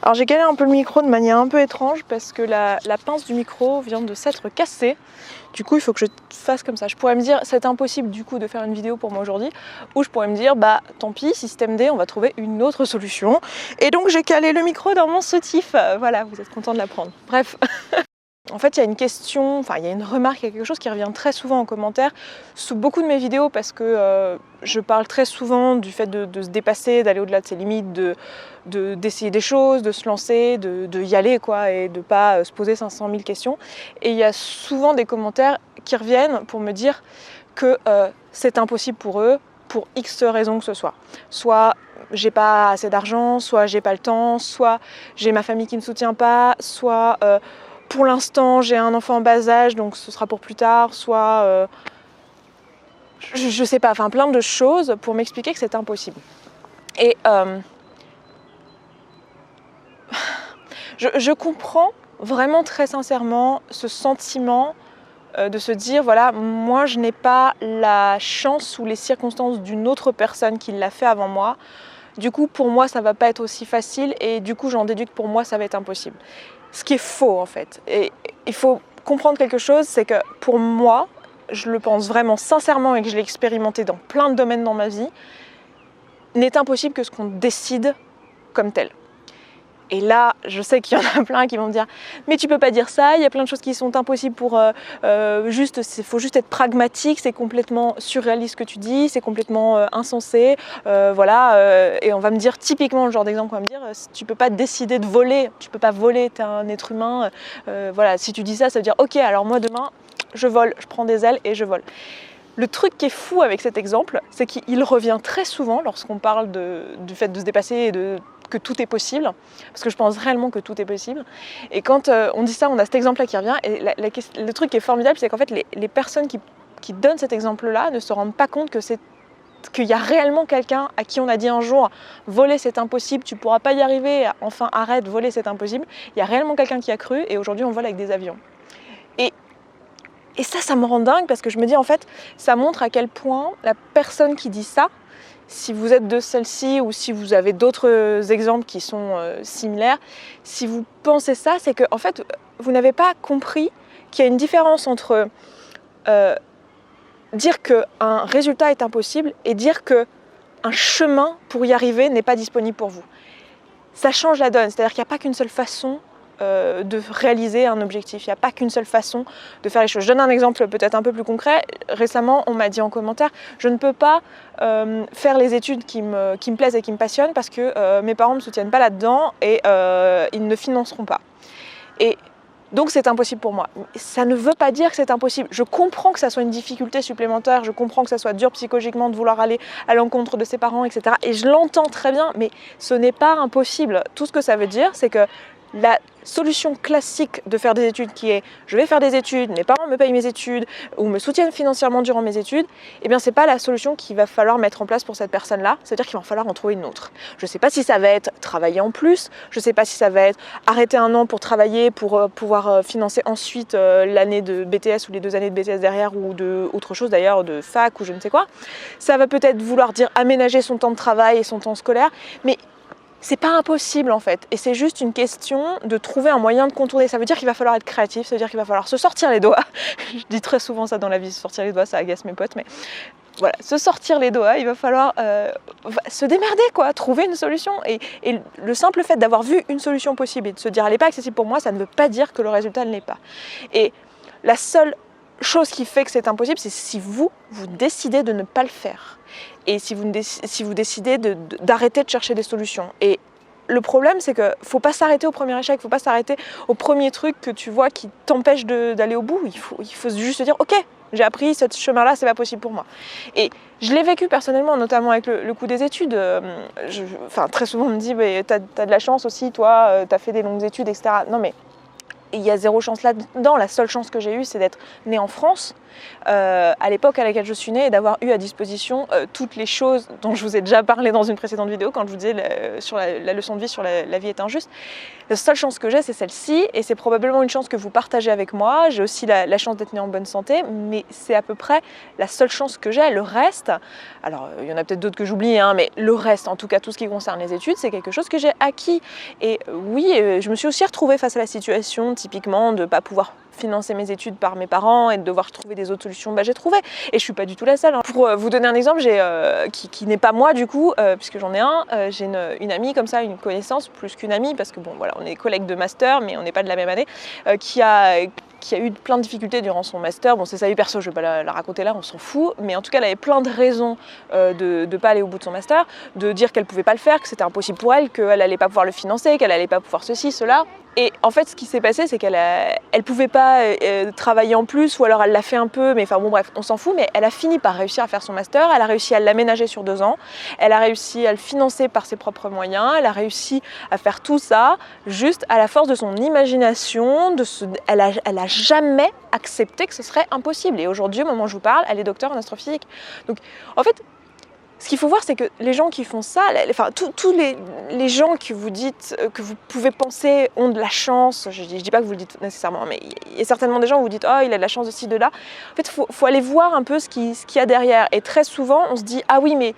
Alors j'ai calé un peu le micro de manière un peu étrange parce que la pince du micro vient de s'être cassée. Du coup il faut que je fasse comme ça. Je pourrais me dire c'est impossible du coup de faire une vidéo pour moi aujourd'hui, ou je pourrais me dire bah tant pis, système D, on va trouver une autre solution. Et donc j'ai calé le micro dans mon soutif. Voilà, vous êtes content de l'apprendre. Bref. En fait, il y a une question, enfin il y a une remarque, il y a quelque chose qui revient très souvent en commentaire sous beaucoup de mes vidéos parce que je parle très souvent du fait de se dépasser, d'aller au-delà de ses limites, d'essayer des choses, de se lancer, de y aller quoi, et de ne pas se poser 500 000 questions. Et il y a souvent des commentaires qui reviennent pour me dire que c'est impossible pour eux, pour X raisons que ce soit. Soit j'ai pas assez d'argent, soit j'ai pas le temps, soit j'ai ma famille qui ne me soutient pas, soit pour l'instant j'ai un enfant en bas âge donc ce sera pour plus tard, soit je sais pas, enfin plein de choses pour m'expliquer que c'est impossible. Et je comprends vraiment très sincèrement ce sentiment de se dire voilà, moi je n'ai pas la chance ou les circonstances d'une autre personne qui l'a fait avant moi. Du coup pour moi ça va pas être aussi facile et du coup j'en déduis que pour moi ça va être impossible. Ce qui est faux en fait. Et il faut comprendre quelque chose, c'est que pour moi, je le pense vraiment sincèrement et que je l'ai expérimenté dans plein de domaines dans ma vie, n'est impossible que ce qu'on décide comme tel. Et là, je sais qu'il y en a plein qui vont me dire « Mais tu peux pas dire ça, il y a plein de choses qui sont impossibles pour faut juste être pragmatique, c'est complètement surréaliste ce que tu dis, c'est complètement insensé. Voilà. Et on va me dire typiquement le genre d'exemple qu'on va me dire « Tu peux pas décider de voler, tu peux pas voler, tu es un être humain. Voilà, si tu dis ça, ça veut dire « Ok, alors moi demain, je vole, je prends des ailes et je vole. » Le truc qui est fou avec cet exemple, c'est qu'il revient très souvent lorsqu'on parle du fait de se dépasser et que tout est possible, parce que je pense réellement que tout est possible. Et quand on dit ça, on a cet exemple-là qui revient, et le truc qui est formidable, c'est qu'en fait, les personnes qui donnent cet exemple-là ne se rendent pas compte qu'il y a réellement quelqu'un à qui on a dit un jour « Voler, c'est impossible, tu ne pourras pas y arriver, enfin arrête, voler, c'est impossible ». Il y a réellement quelqu'un qui a cru, et aujourd'hui, on vole avec des avions. Et ça me rend dingue, parce que je me dis, en fait, ça montre à quel point la personne qui dit ça, si vous êtes de celle-ci ou si vous avez d'autres exemples qui sont similaires, si vous pensez ça, c'est que en fait, vous n'avez pas compris qu'il y a une différence entre dire qu'un résultat est impossible et dire qu'un chemin pour y arriver n'est pas disponible pour vous. Ça change la donne, c'est-à-dire qu'il n'y a pas qu'une seule façon de réaliser un objectif. Il n'y a pas qu'une seule façon de faire les choses. Je donne un exemple peut-être un peu plus concret. Récemment, on m'a dit en commentaire, je ne peux pas faire les études qui me plaisent et qui me passionnent parce que mes parents ne me soutiennent pas là-dedans et ils ne financeront pas. Et donc c'est impossible pour moi. Ça ne veut pas dire que c'est impossible. Je comprends que ça soit une difficulté supplémentaire, je comprends que ça soit dur psychologiquement de vouloir aller à l'encontre de ses parents, etc. Et je l'entends très bien, mais ce n'est pas impossible. Tout ce que ça veut dire, c'est que la solution classique de faire des études qui est je vais faire des études, mes parents me payent mes études ou me soutiennent financièrement durant mes études, eh bien c'est pas la solution qu'il va falloir mettre en place pour cette personne-là, c'est-à-dire qu'il va falloir en trouver une autre. Je sais pas si ça va être travailler en plus, je sais pas si ça va être arrêter un an pour travailler, pour pouvoir financer ensuite l'année de BTS ou les 2 années de BTS derrière ou de autre chose d'ailleurs, de fac ou je ne sais quoi. Ça va peut-être vouloir dire aménager son temps de travail et son temps scolaire, mais c'est pas impossible en fait, et c'est juste une question de trouver un moyen de contourner. Ça veut dire qu'il va falloir être créatif, ça veut dire qu'il va falloir se sortir les doigts. Je dis très souvent ça dans la vie, se sortir les doigts, ça agace mes potes, mais voilà, se sortir les doigts, il va falloir se démerder quoi, trouver une solution. Et le simple fait d'avoir vu une solution possible et de se dire elle n'est pas accessible pour moi, ça ne veut pas dire que le résultat ne l'est pas. Et la seule chose qui fait que c'est impossible, c'est si vous décidez de ne pas le faire. Et si vous décidez d'arrêter de chercher des solutions. Et le problème, c'est qu'il ne faut pas s'arrêter au premier échec, il ne faut pas s'arrêter au premier truc que tu vois qui t'empêche d'aller au bout. Il faut juste se dire, ok, j'ai appris ce chemin-là, c'est pas possible pour moi. Et je l'ai vécu personnellement, notamment avec le coup des études. Très souvent on me dit, t'as de la chance aussi, toi, t'as fait des longues études, etc. Non mais il y a zéro chance là-dedans. La seule chance que j'ai eue, c'est d'être née en France. à l'époque à laquelle je suis née et d'avoir eu à disposition toutes les choses dont je vous ai déjà parlé dans une précédente vidéo quand je vous disais sur la leçon de vie sur la vie est injuste. La seule chance que j'ai, c'est celle-ci, et c'est probablement une chance que vous partagez avec moi. J'ai aussi la chance d'être née en bonne santé, mais c'est à peu près la seule chance que j'ai. Le reste, alors il y en a peut-être d'autres que j'oublie, hein, mais le reste, en tout cas tout ce qui concerne les études, c'est quelque chose que j'ai acquis. Et oui, je me suis aussi retrouvée face à la situation, typiquement, de ne pas pouvoir financer mes études par mes parents et de devoir trouver des autres solutions, j'ai trouvé. Et je ne suis pas du tout la seule. Hein. Pour vous donner un exemple, qui n'est pas moi du coup, puisque j'en ai un, j'ai une amie comme ça, une connaissance, plus qu'une amie, parce que bon voilà, on est collègues de master, mais on n'est pas de la même année, qui a eu plein de difficultés durant son master. Bon, c'est sa vie perso, je ne vais pas la raconter là, on s'en fout, mais en tout cas, elle avait plein de raisons de ne pas aller au bout de son master, de dire qu'elle ne pouvait pas le faire, que c'était impossible pour elle, qu'elle n'allait pas pouvoir le financer, qu'elle n'allait pas pouvoir ceci, cela. Et en fait, ce qui s'est passé, c'est qu'elle pouvait pas travailler en plus, ou alors elle l'a fait un peu, mais enfin bon bref, on s'en fout, mais elle a fini par réussir à faire son master, elle a réussi à l'aménager sur 2 ans, elle a réussi à le financer par ses propres moyens, elle a réussi à faire tout ça, juste à la force de son imagination, elle a jamais accepté que ce serait impossible. Et aujourd'hui, au moment où je vous parle, elle est docteur en astrophysique. Donc en fait, ce qu'il faut voir, c'est que les gens qui font ça, enfin tous les gens que vous dites, que vous pouvez penser ont de la chance, je dis pas que vous le dites nécessairement, mais il y a certainement des gens où vous dites « Oh, il a de la chance de ci, de là ». En fait, il faut aller voir un peu ce qu'il y a derrière. Et très souvent, on se dit « Ah oui, mais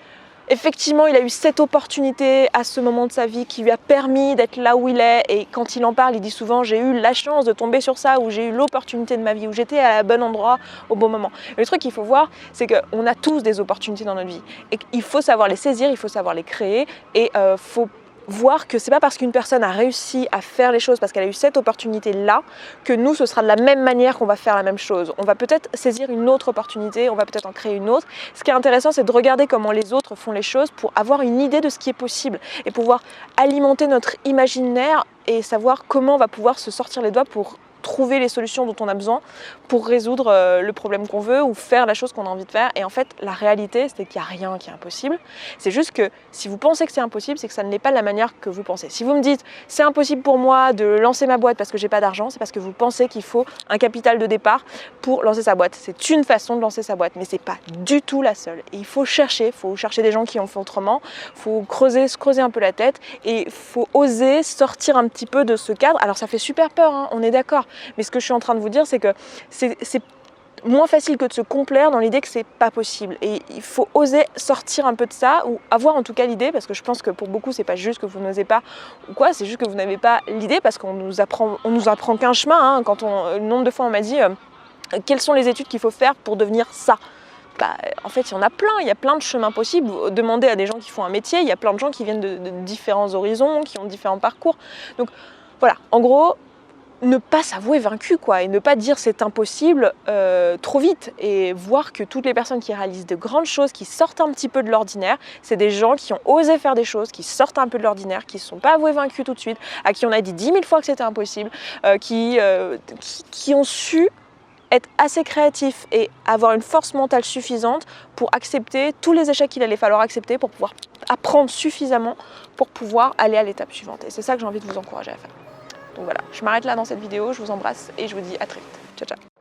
effectivement, il a eu cette opportunité à ce moment de sa vie qui lui a permis d'être là où il est ». Et quand il en parle, il dit souvent « J'ai eu la chance de tomber sur ça » ou « J'ai eu l'opportunité de ma vie » ou « J'étais à bon endroit au bon moment ». Le truc qu'il faut voir, c'est qu'on a tous des opportunités dans notre vie. Et il faut savoir les saisir, il faut savoir les créer, et faut voir que c'est pas parce qu'une personne a réussi à faire les choses, parce qu'elle a eu cette opportunité-là, que nous, ce sera de la même manière qu'on va faire la même chose. On va peut-être saisir une autre opportunité, on va peut-être en créer une autre. Ce qui est intéressant, c'est de regarder comment les autres font les choses pour avoir une idée de ce qui est possible et pouvoir alimenter notre imaginaire et savoir comment on va pouvoir se sortir les doigts pour trouver les solutions dont on a besoin pour résoudre le problème qu'on veut ou faire la chose qu'on a envie de faire. Et en fait, la réalité, c'est qu'il n'y a rien qui est impossible. C'est juste que si vous pensez que c'est impossible, c'est que ça ne l'est pas de la manière que vous pensez. Si vous me dites « c'est impossible pour moi de lancer ma boîte parce que j'ai pas d'argent », c'est parce que vous pensez qu'il faut un capital de départ pour lancer sa boîte. C'est une façon de lancer sa boîte, mais c'est pas du tout la seule. Et il faut chercher des gens qui ont fait autrement, il faut se creuser un peu la tête et il faut oser sortir un petit peu de ce cadre. Alors ça fait super peur, hein, on est d'accord. Mais ce que je suis en train de vous dire, c'est que c'est moins facile que de se complaire dans l'idée que c'est pas possible. Et il faut oser sortir un peu de ça, ou avoir en tout cas l'idée, parce que je pense que pour beaucoup, c'est pas juste que vous n'osez pas ou quoi, c'est juste que vous n'avez pas l'idée, parce qu'on nous apprend qu'un chemin. Hein. Le nombre de fois on m'a dit quelles sont les études qu'il faut faire pour devenir ça. En fait, il y en a plein, il y a plein de chemins possibles. Demandez à des gens qui font un métier, il y a plein de gens qui viennent de différents horizons, qui ont différents parcours. Donc voilà, en gros, ne pas s'avouer vaincu, quoi, et ne pas dire c'est impossible trop vite, et voir que toutes les personnes qui réalisent de grandes choses, qui sortent un petit peu de l'ordinaire, c'est des gens qui ont osé faire des choses, qui sortent un peu de l'ordinaire, qui ne se sont pas avoués vaincus tout de suite, à qui on a dit 10 000 fois que c'était impossible, qui ont su être assez créatifs et avoir une force mentale suffisante pour accepter tous les échecs qu'il allait falloir accepter pour pouvoir apprendre suffisamment pour pouvoir aller à l'étape suivante. Et c'est ça que j'ai envie de vous encourager à faire. Donc voilà, je m'arrête là dans cette vidéo, je vous embrasse et je vous dis à très vite. Ciao, ciao.